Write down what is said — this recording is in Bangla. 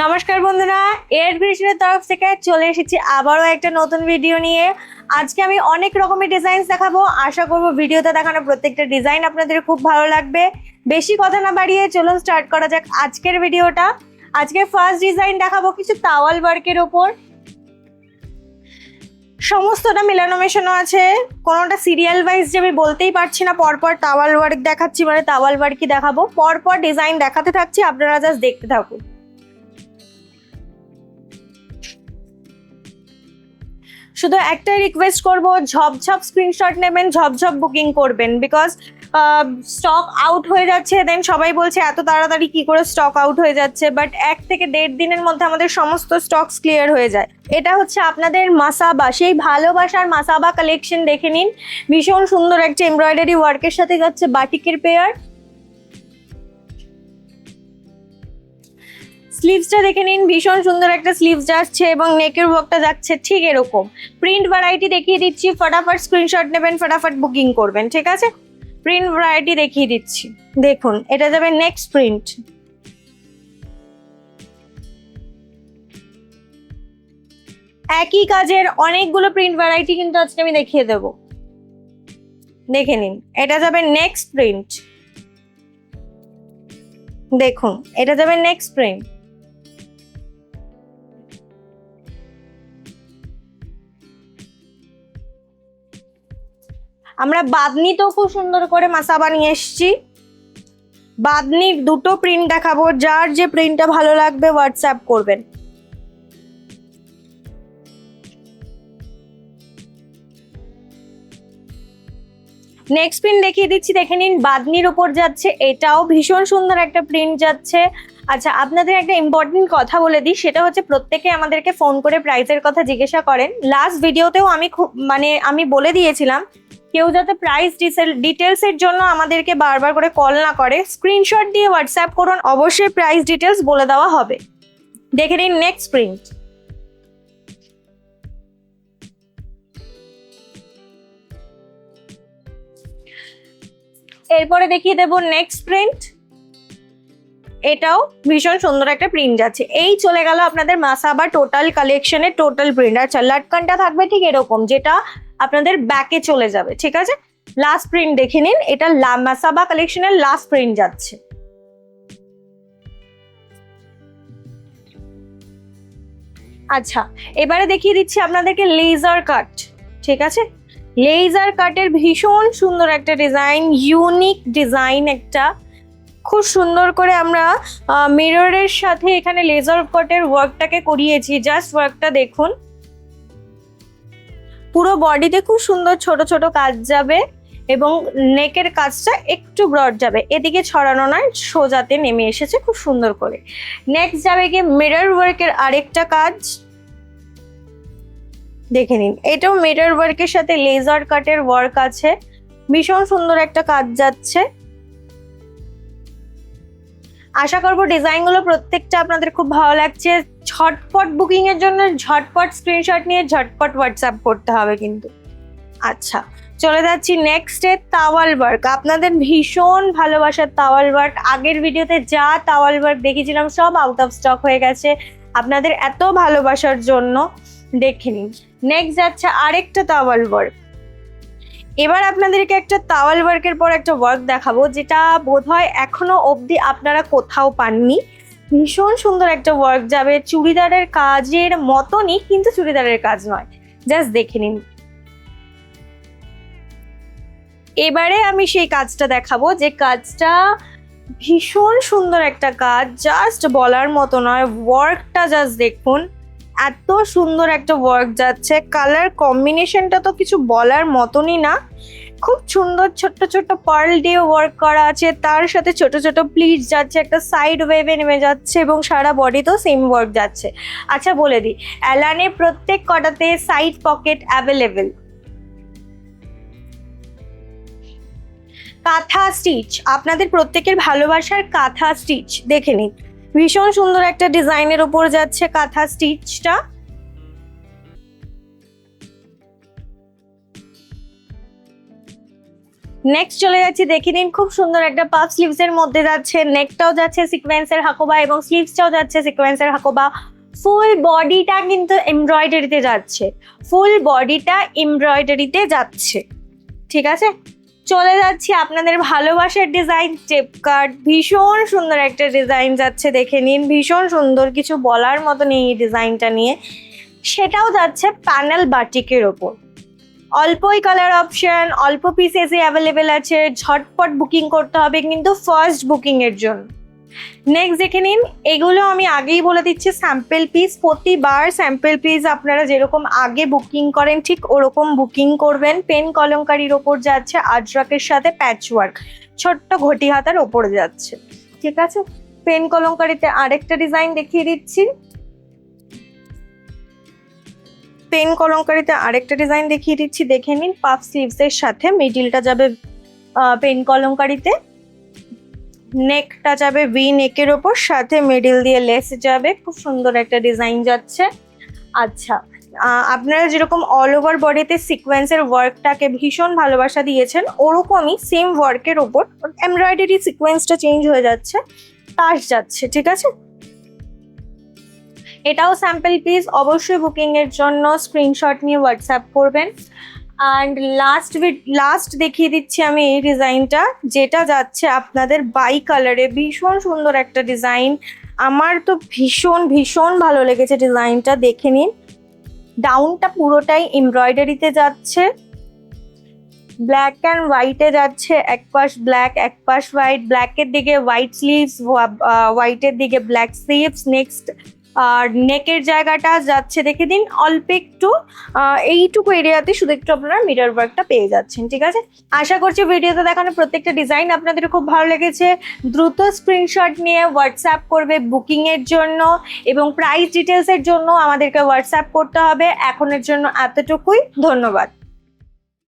নমস্কার বন্ধুরা, এয়ার ক্রিয়েশনের তরফ থেকে চলে এসেছি আবারও একটা নতুন ভিডিও নিয়ে। আজকে আমি অনেক রকমের ডিজাইন দেখাবো। আশা করব ভিডিওতে দেখানো প্রত্যেকটা ডিজাইন আপনাদের খুব ভালো লাগবে। বেশি কথা না বাড়িয়ে চলুন স্টার্ট করা যাক আজকের ভিডিওটা। আজকে ফার্স্ট ডিজাইন দেখাবো কিছু তাওয়াল ওয়ার্কের ওপর। সমস্তটা মেলানো মেশানো আছে, কোনোটা সিরিয়াল ওয়াইজ যে আমি বলতেই পারছি না। পরপর তাওয়াল ওয়ার্ক দেখাচ্ছি, মানে তাওয়াল ওয়ার্কই দেখাবো। পরপর ডিজাইন দেখাতে থাকছি, আপনারা জাস্ট দেখতে থাকুন। শুধু একটাই রিকোয়েস্ট করব, ঝপঝপ স্ক্রিনশট নেবেন, ঝপঝপ বুকিং করবেন, বিকজ স্টক আউট হয়ে যাচ্ছে। দেন সবাই বলছে এত তাড়াতাড়ি কি করে স্টক আউট হয়ে যাচ্ছে, বাট 1 থেকে 1.5 দিনের মধ্যে আমাদের সমস্ত স্টকস ক্লিয়ার হয়ে যায়। এটা হচ্ছে আপনাদের মাসাবা, সেই ভালোবাসার মাসাবা কালেকশন। দেখে নিন, ভীষণ সুন্দর একটা এমব্রয়ডারি ওয়ার্কের সাথে যাচ্ছে বাটিকের পেয়ার। স্লিভসটা দেখে নিন, ভীষণ সুন্দর একটা স্লিভস যাচ্ছে এবং নেকের ওয়ার্কটা যাচ্ছে ঠিক এরকম। প্রিন্ট ভ্যারাইটি দেখিয়ে দিচ্ছি, ফটাফট স্ক্রিনশট নেবেন, ফটাফট বুকিং করবেন, ঠিক আছে? প্রিন্ট ভ্যারাইটি দেখিয়ে দিচ্ছি, দেখুন এটা যাবে নেক্সট প্রিন্ট। একই কাজের অনেকগুলো প্রিন্ট ভ্যারাইটি কিন্তু আজকে আমি দেখিয়ে দেব। দেখে নিন, এটা যাবে নেক্সট প্রিন্ট। দেখুন এটা যাবে নেক্সট প্রিন্ট। আমরা বাদনিতেও খুব সুন্দর করে মাসাবা নিয়ে এসেছি। বাদনির দুটো প্রিন্ট দেখাবো, যার যে প্রিন্টটা ভালো লাগবে হোয়াটসঅ্যাপ করবেন। নেক্সট প্রিন্ট দেখিয়ে দিচ্ছি, দেখে নিন, বাদনির উপর যাচ্ছে, এটাও ভীষণ সুন্দর একটা প্রিন্ট যাচ্ছে। আচ্ছা, আপনাদের একটা ইম্পর্টেন্ট কথা বলে দিই, সেটা হচ্ছে প্রত্যেকে আমাদেরকে ফোন করে প্রাইসের কথা জিজ্ঞাসা করেন। লাস্ট ভিডিওতেও আমি বলে দিয়েছিলাম, কেউ যাতে প্রাইস ডিটেলস এর জন্য আমাদেরকে বারবার করে কল না করে, স্ক্রিনশট দিয়ে হোয়াটসঅ্যাপ করুন, অবশ্যই প্রাইস ডিটেলস বলে দেওয়া হবে। দেখে নিন নেক্সট প্রিন্ট। এরপরে দেখিয়ে দেব নেক্সট প্রিন্ট। এটাও ভীষণ সুন্দর একটা প্রিন্ট যাচ্ছে। এই চলে গেল আপনাদের মাসাবা টোটাল কালেকশনের টোটাল প্রিন্ট। আচ্ছা, লাটকানটা থাকবে ঠিক এরকম, যেটা আপনাদের ব্যাকে চলে যাবে, ঠিক আছে? লাস্ট প্রিন্ট দেখে নিন, এটা মাসাবা কালেকশনের লাস্ট প্রিন্ট যাচ্ছে। আচ্ছা, এবারে দেখিয়ে দিচ্ছি আপনাদেরকে লেজার কাট, ঠিক আছে? লেজার কাটের ভীষণ সুন্দর একটা ডিজাইন, ইউনিক ডিজাইন একটা। খুব সুন্দর করে আমরা মিররের সাথে এখানে লেজার কাটের ওয়ার্কটাকে করিয়েছি। জাস্ট ওয়ার্কটা দেখুন, পুরো বডিতে খুব সুন্দর ছোট ছোট কাজ যাবে এবং নেকের কাজটা একটু ব্রড যাবে, এদিকে ছড়ানো নয়, সোজাতে নেমে এসেছে খুব সুন্দর করে। নেক্সট যাবে কি মিরর ওয়ার্কের আরেকটা কাজ, দেখে নিন, এটাও মিরর ওয়ার্কের সাথে লেজার কাটের ওয়ার্ক আছে, ভীষণ সুন্দর একটা কাজ যাচ্ছে। আশা করবো ডিজাইনগুলো প্রত্যেকটা আপনাদের খুব ভালো লাগছে। ঝটপট বুকিং এর জন্য ঝটপট স্ক্রিনশট নিয়ে ঝটপট হোয়াটসঅ্যাপ করতে হবে কিন্তু। আচ্ছা, চলে যাচ্ছি নেক্সট এ তাওয়াল ওয়ার্ক। আপনাদের ভীষণ ভালোবাসার তাওয়াল ওয়ার্ক। আগের ভিডিওতে যা তাওয়াল ওয়ার্ক দেখিয়েছিলাম সব আউট অফ স্টক হয়ে গেছে, আপনাদের এত ভালোবাসার জন্য। দেখে নিন, নেক্সট যাচ্ছে আরেকটা তাওয়াল ওয়ার্ক। এবার আপনাদেরকে একটা তাওয়াল ওয়ার্কের পর একটা ওয়ার্ক দেখাবো, যেটা বোধহয় এখনো অবধি আপনারা কোথাও পাননি। ভীষণ সুন্দর একটা ওয়ার্ক যাবে, চুড়িদারের কাজের মতনই, কিন্তু চুড়িদারের কাজ নয়। জাস্ট দেখে নিন। এবারে আমি সেই কাজটা দেখাবো, যে কাজটা ভীষণ সুন্দর একটা কাজ, জাস্ট বলার মতো নয়। ওয়ার্কটা জাস্ট দেখুন, এত সুন্দর একটা ওয়ার্ক যাচ্ছে। কালার কম্বিনেশনটা তো কিছু বলার মতনই না, খুব সুন্দর ছোট্ট ছোট্ট পার্ল দিয়ে ওয়ার্ক করা আছে, তার সাথে ছোট ছোট প্লিটস যাচ্ছে, একটা সাইড ওয়েভে নেমে যাচ্ছে এবং সারা বডিতেও সেম ওয়ার্ক যাচ্ছে। আচ্ছা বলে দিই, অ্যালানে প্রত্যেক কটাতে সাইড পকেট অ্যাভেলেবেল। কাঁথা স্টিচ, আপনাদের প্রত্যেকের ভালোবাসার কাঁথা স্টিচ, দেখে নিন, ভীষণ সুন্দর একটা ডিজাইনের উপর যাচ্ছে কাঁথা স্টিচটা। নেক্সট চলে যাচ্ছি, দেখে নিন খুব সুন্দর একটা পাফ স্লিভস এর মধ্যে যাচ্ছে, নেকটাও যাচ্ছে সিকোয়েন্সের হাকোবা এবং স্লিভসটাও যাচ্ছে সিকোয়েন্সের হাকোবা। ফুল বডিটা কিন্তু এমব্রয়ডারিতে যাচ্ছে, ফুল বডিটা এমব্রয়ডারিতে যাচ্ছে, ঠিক আছে। চলে যাচ্ছি আপনাদের ভালোবাসার ডিজাইন টেপ কাট, ভীষণ সুন্দর একটা ডিজাইন যাচ্ছে, দেখে নিন ভীষণ সুন্দর, কিছু বলার মতো নেই এই ডিজাইনটা নিয়ে। সেটাও যাচ্ছে প্যানেল বাটিকের ওপর, অল্পই কালার অপশন, অল্প পিসেসই অ্যাভেলেবেল আছে, ঝটপট বুকিং করতে হবে কিন্তু ফার্স্ট বুকিং এর জন্য। নেক্সট দেখে নিন, এগুলো আমি আগেই বলে দিচ্ছি স্যাম্পল পিস, প্রতিবার স্যাম্পল পিস আপনারা যেরকম আগে বুকিং করেন ঠিক ওরকম বুকিং করবেন। পেন কলমকারির ওপর যাচ্ছে, আজরাকের সাথে প্যাচওয়ার্ক, ছোট্ট ঘটি হাতার ওপরে যাচ্ছে, ঠিক আছে। পেন কলমকারিতে আরেকটা ডিজাইন দেখিয়ে দিচ্ছি, পেন কলমকারিতে আরেকটা ডিজাইন দেখিয়ে দিচ্ছি, দেখে নিন পাফ স্লিভস এর সাথে মিডিলটা যাবে পেন কলমকারিতে, নেকটা যাবে ভি নেকের ওপর, সাথে মিডিল দিয়ে লেস যাবে, খুব সুন্দর একটা ডিজাইন যাচ্ছে। আচ্ছা, আপনারা যেরকম অল ওভার বডিতে সিকোয়েন্সের ওয়ার্কটাকে ভীষণ ভালোবাসা দিয়েছেন, ওরকমই সেম ওয়ার্কের ওপর এমব্রয়ডারি সিকোয়েন্সটা চেঞ্জ হয়ে যাচ্ছে, তাস যাচ্ছে, ঠিক আছে। এটাও স্যাম্পল পিস, অবশ্যই বুকিং এর জন্য স্ক্রিনশট নিয়ে হোয়াটসঅ্যাপ করবেন। অ্যান্ড লাস্ট দেখিয়ে দিচ্ছি আমি এই ডিজাইনটা, যেটা যাচ্ছে আপনাদের বাই কালারে, ভীষণ সুন্দর একটা ডিজাইন, আমার তো ভীষণ ভীষণ ভালো লেগেছে ডিজাইনটা, দেখে নিন। ডাউনটা পুরোটাই এমব্রয়ডারিতে যাচ্ছে, ব্ল্যাক অ্যান্ড হোয়াইটে যাচ্ছে, এক পাশ ব্ল্যাক এক পাশ হোয়াইট, ব্ল্যাকের দিকে হোয়াইট স্লিভস, হোয়াইটের দিকে ব্ল্যাক স্লিভস। নেক্সট আর নেকের জায়গাটা যাচ্ছে দেখে দিন অল্প একটু, এইটুকু এরিয়াতে শুধু একটু আপনারা মিরর ওয়ার্কটা পেয়ে যাচ্ছেন, ঠিক আছে। আশা করছি ভিডিওতে দেখানো প্রত্যেকটা ডিজাইন আপনাদের খুব ভালো লেগেছে। দ্রুত স্ক্রিনশট নিয়ে হোয়াটসঅ্যাপ করবে বুকিং এর জন্য, এবং প্রাইস ডিটেলস এর জন্য আমাদেরকে হোয়াটসঅ্যাপ করতে হবে। এখনের জন্য এতটুকুই, ধন্যবাদ।